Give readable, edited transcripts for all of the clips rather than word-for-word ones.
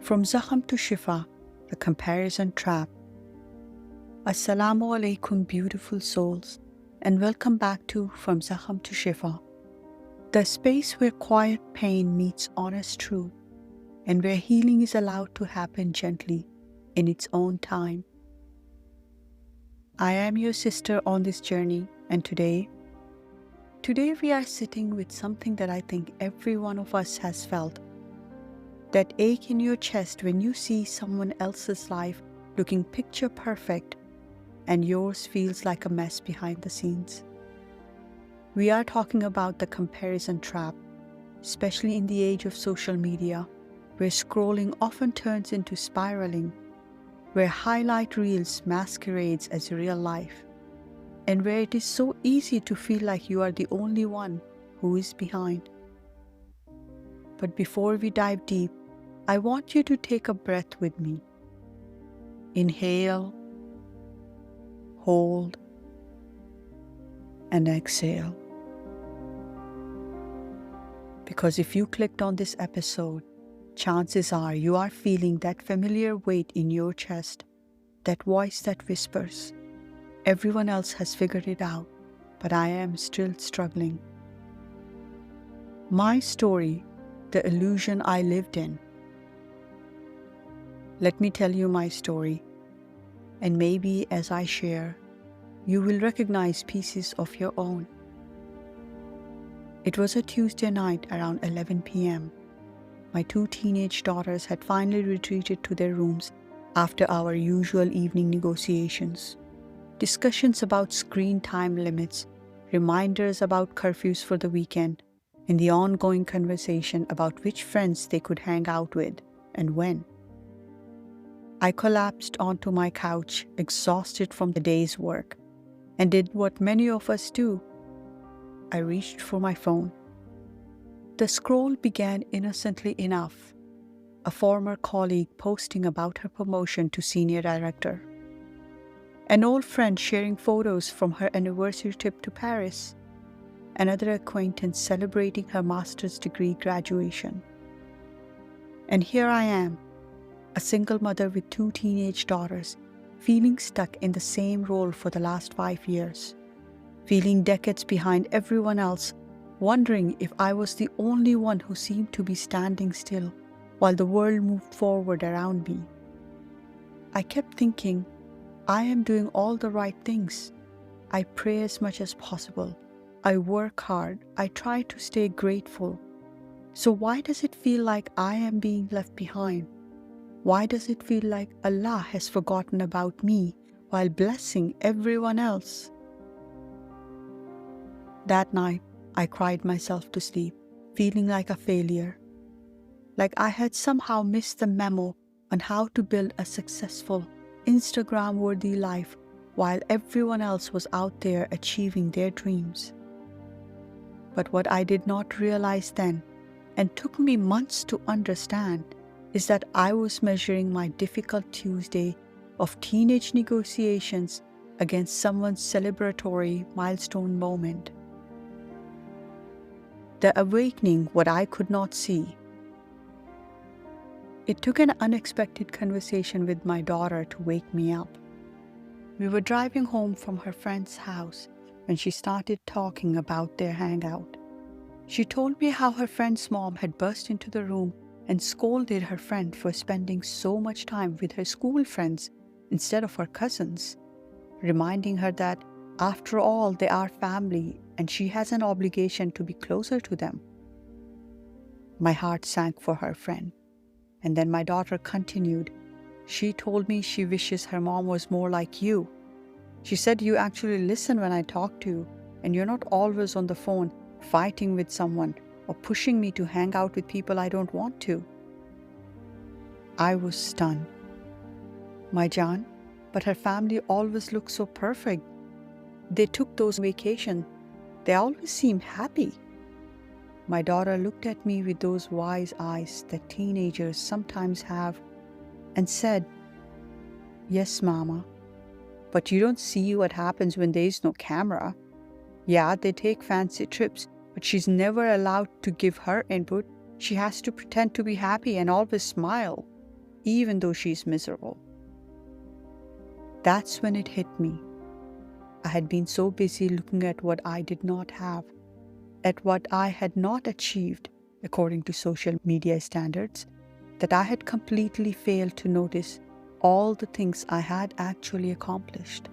From Zakham to Shifa, the comparison trap. Assalamu alaikum, beautiful souls, and welcome back to From Zakham to Shifa, the space where quiet pain meets honest truth, and where healing is allowed to happen gently in its own time. I am your sister on this journey, and today we are sitting with something that I think every one of us has felt. That ache in your chest when you see someone else's life looking picture perfect and yours feels like a mess behind the scenes. We are talking about the comparison trap, especially in the age of social media, where scrolling often turns into spiraling, where highlight reels masquerades as real life, and where it is so easy to feel like you are the only one who is behind. But before we dive deep, I want you to take a breath with me. Inhale, hold, and exhale. Because if you clicked on this episode, chances are you are feeling that familiar weight in your chest, that voice that whispers, "Everyone else has figured it out, but I am still struggling." My story, the illusion I lived in. Let me tell you my story, and maybe as I share, you will recognize pieces of your own. It was a Tuesday night around 11 p.m. My two teenage daughters had finally retreated to their rooms after our usual evening negotiations. Discussions about screen time limits, reminders about curfews for the weekend, and the ongoing conversation about which friends they could hang out with and when. I collapsed onto my couch, exhausted from the day's work, and did what many of us do. I reached for my phone. The scroll began innocently enough, a former colleague posting about her promotion to senior director, an old friend sharing photos from her anniversary trip to Paris, another acquaintance celebrating her master's degree graduation. And here I am, a single mother with two teenage daughters, feeling stuck in the same role for the last 5 years, feeling decades behind everyone else, wondering if I was the only one who seemed to be standing still while the world moved forward around me. I kept thinking, I am doing all the right things. I pray as much as possible. I work hard. I try to stay grateful. So why does it feel like I am being left behind? Why does it feel like Allah has forgotten about me while blessing everyone else? That night, I cried myself to sleep, feeling like a failure, like I had somehow missed the memo on how to build a successful, Instagram-worthy life while everyone else was out there achieving their dreams. But what I did not realize then, and took me months to understand, is that I was measuring my difficult Tuesday of teenage negotiations against someone's celebratory milestone moment. The awakening what I could not see. It took an unexpected conversation with my daughter to wake me up. We were driving home from her friend's house when she started talking about their hangout. She told me how her friend's mom had burst into the room and scolded her friend for spending so much time with her school friends instead of her cousins, reminding her that, after all, they are family and she has an obligation to be closer to them. My heart sank for her friend. And then my daughter continued. She told me she wishes her mom was more like you. She said you actually listen when I talk to you, and you're not always on the phone fighting with someone or pushing me to hang out with people I don't want to. I was stunned. My Jaan, but her family always looks so perfect. They took those vacations. They always seem happy. My daughter looked at me with those wise eyes that teenagers sometimes have and said, "Yes, Mama, but you don't see what happens when there is no camera. Yeah, they take fancy trips, but she's never allowed to give her input. She has to pretend to be happy and always smile." even though she's miserable. That's when it hit me. I had been so busy looking at what I did not have, at what I had not achieved according to social media standards, that I had completely failed to notice all the things I had actually accomplished.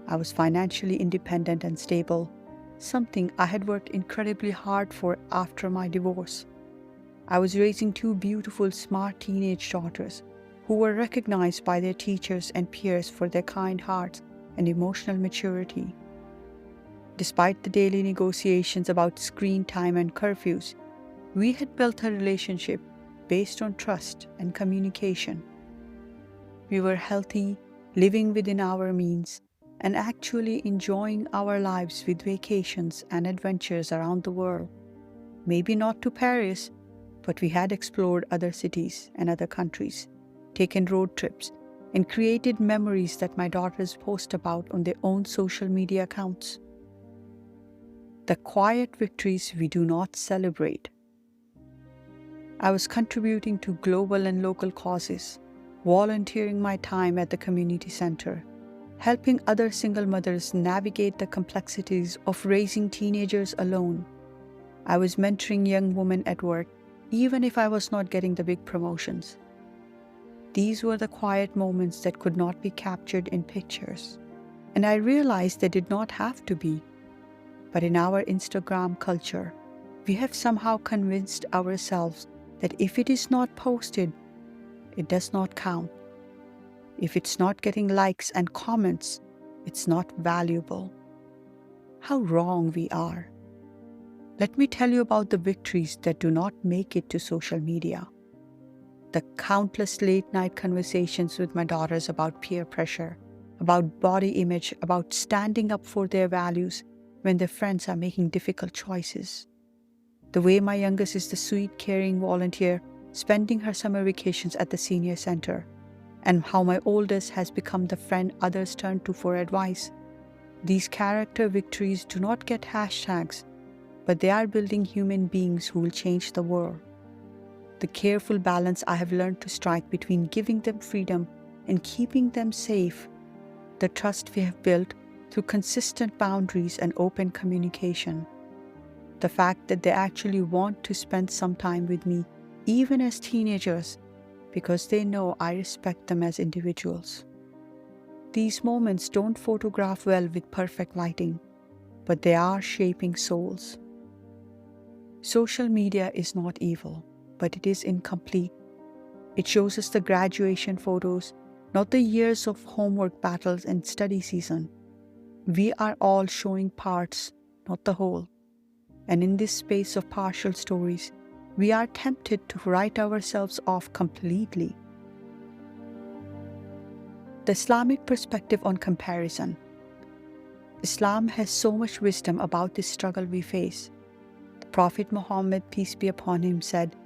I was financially independent and stable, something I had worked incredibly hard for after my divorce. I was raising two beautiful, smart teenage daughters who were recognized by their teachers and peers for their kind hearts and emotional maturity. Despite the daily negotiations about screen time and curfews, we had built a relationship based on trust and communication. We were healthy, living within our means, and actually enjoying our lives with vacations and adventures around the world. Maybe not to Paris, but we had explored other cities and other countries, taken road trips, and created memories that my daughters post about on their own social media accounts. The quiet victories we do not celebrate. I was contributing to global and local causes, volunteering my time at the community center, helping other single mothers navigate the complexities of raising teenagers alone. I was mentoring young women at work, even if I was not getting the big promotions. These were the quiet moments that could not be captured in pictures, and I realized they did not have to be. But in our Instagram culture, we have somehow convinced ourselves that if it is not posted, it does not count. If it's not getting likes and comments, it's not valuable. How wrong we are. Let me tell you about the victories that do not make it to social media. The countless late-night conversations with my daughters about peer pressure, about body image, about standing up for their values when their friends are making difficult choices. The way my youngest is the sweet, caring volunteer spending her summer vacations at the senior center, and how my oldest has become the friend others turn to for advice. These character victories do not get hashtags, but they are building human beings who will change the world. The careful balance I have learned to strike between giving them freedom and keeping them safe, the trust we have built through consistent boundaries and open communication, the fact that they actually want to spend some time with me, even as teenagers, because they know I respect them as individuals. These moments don't photograph well with perfect lighting, but they are shaping souls. Social media is not evil, but it is incomplete. It shows us the graduation photos, not the years of homework battles and study season. We are all showing parts, not the whole. And in this space of partial stories, we are tempted to write ourselves off completely. The Islamic perspective on comparison. Islam has so much wisdom about this struggle we face. The Prophet Muhammad, peace be upon him, said,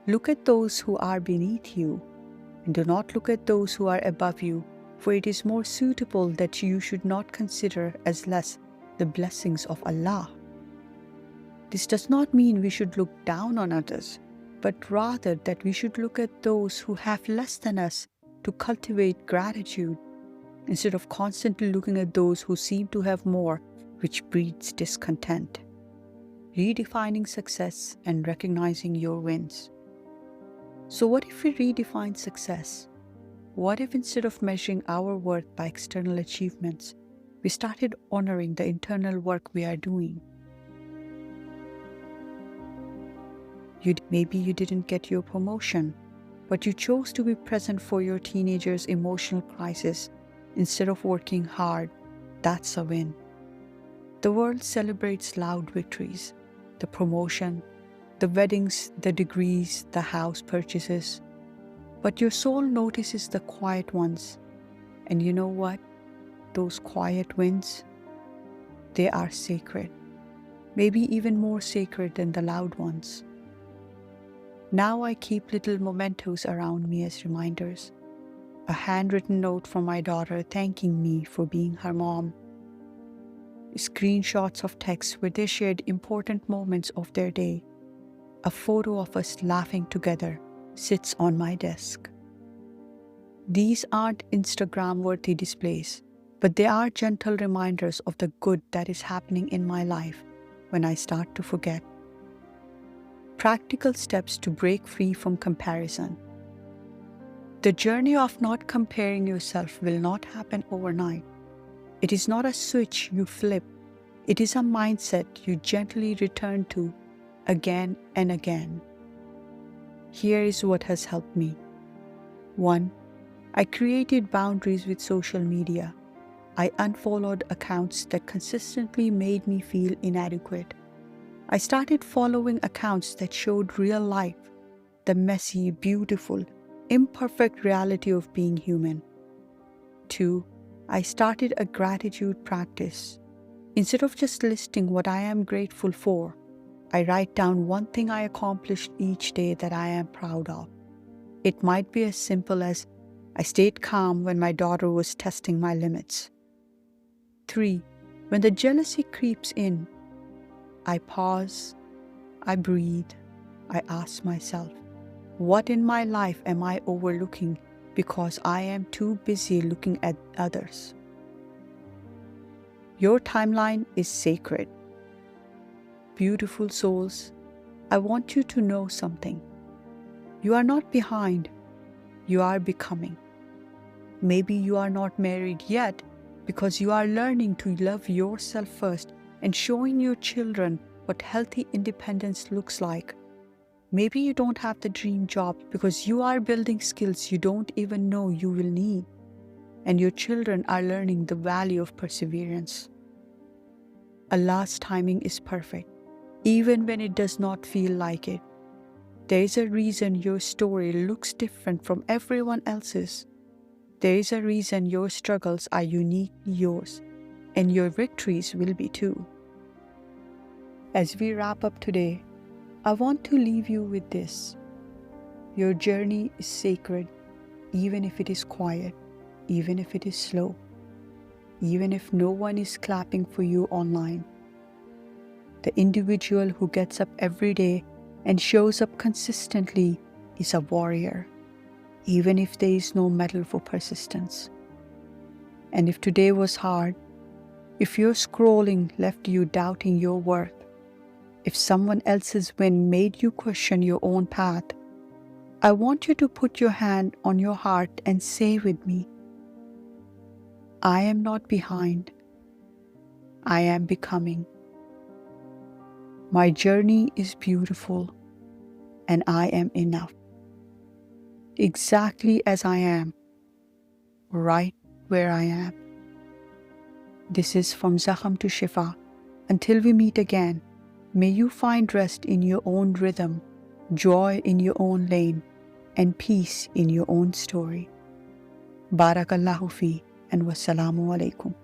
"Look at those who are beneath you, and do not look at those who are above you, for it is more suitable that you should not consider as less the blessings of Allah." This does not mean we should look down on others, but rather that we should look at those who have less than us to cultivate gratitude, instead of constantly looking at those who seem to have more, which breeds discontent. Redefining success and recognizing your wins. So what if we redefine success? What if instead of measuring our worth by external achievements, we started honoring the internal work we are doing? Maybe you didn't get your promotion, but you chose to be present for your teenager's emotional crisis instead of working hard. That's a win. The world celebrates loud victories, the promotion, the weddings, the degrees, the house purchases. But your soul notices the quiet ones. And you know what? Those quiet wins, they are sacred. Maybe even more sacred than the loud ones. Now I keep little mementos around me as reminders. A handwritten note from my daughter thanking me for being her mom. Screenshots of texts where they shared important moments of their day. A photo of us laughing together sits on my desk. These aren't Instagram-worthy displays, but they are gentle reminders of the good that is happening in my life when I start to forget. Practical steps to break free from comparison. The journey of not comparing yourself will not happen overnight. It is not a switch you flip. It is a mindset you gently return to again and again. Here is what has helped me. 1. I created boundaries with social media. I unfollowed accounts that consistently made me feel inadequate. I started following accounts that showed real life, the messy, beautiful, imperfect reality of being human. 2. I started a gratitude practice. Instead of just listing what I am grateful for, I write down one thing I accomplished each day that I am proud of. It might be as simple as I stayed calm when my daughter was testing my limits. 3. When the jealousy creeps in, I pause, I breathe, I ask myself, what in my life am I overlooking because I am too busy looking at others? Your timeline is sacred. Beautiful souls, I want you to know something. You are not behind, you are becoming. Maybe you are not married yet because you are learning to love yourself first and showing your children what healthy independence looks like. Maybe you don't have the dream job because you are building skills you don't even know you will need, and your children are learning the value of perseverance. Allah's timing is perfect, even when it does not feel like it. There is a reason your story looks different from everyone else's. There is a reason your struggles are uniquely yours, and your victories will be too. As we wrap up today, I want to leave you with this. Your journey is sacred, even if it is quiet, even if it is slow, even if no one is clapping for you online. The individual who gets up every day and shows up consistently is a warrior, even if there is no medal for persistence. And if today was hard, if your scrolling left you doubting your worth, if someone else's win made you question your own path, I want you to put your hand on your heart and say with me, I am not behind. I am becoming. My journey is beautiful, and I am enough. Exactly as I am, right where I am. This is From Zakham to Shifa. Until we meet again, may you find rest in your own rhythm, joy in your own lane, and peace in your own story. Barakallahu fi, and wassalamu alaikum.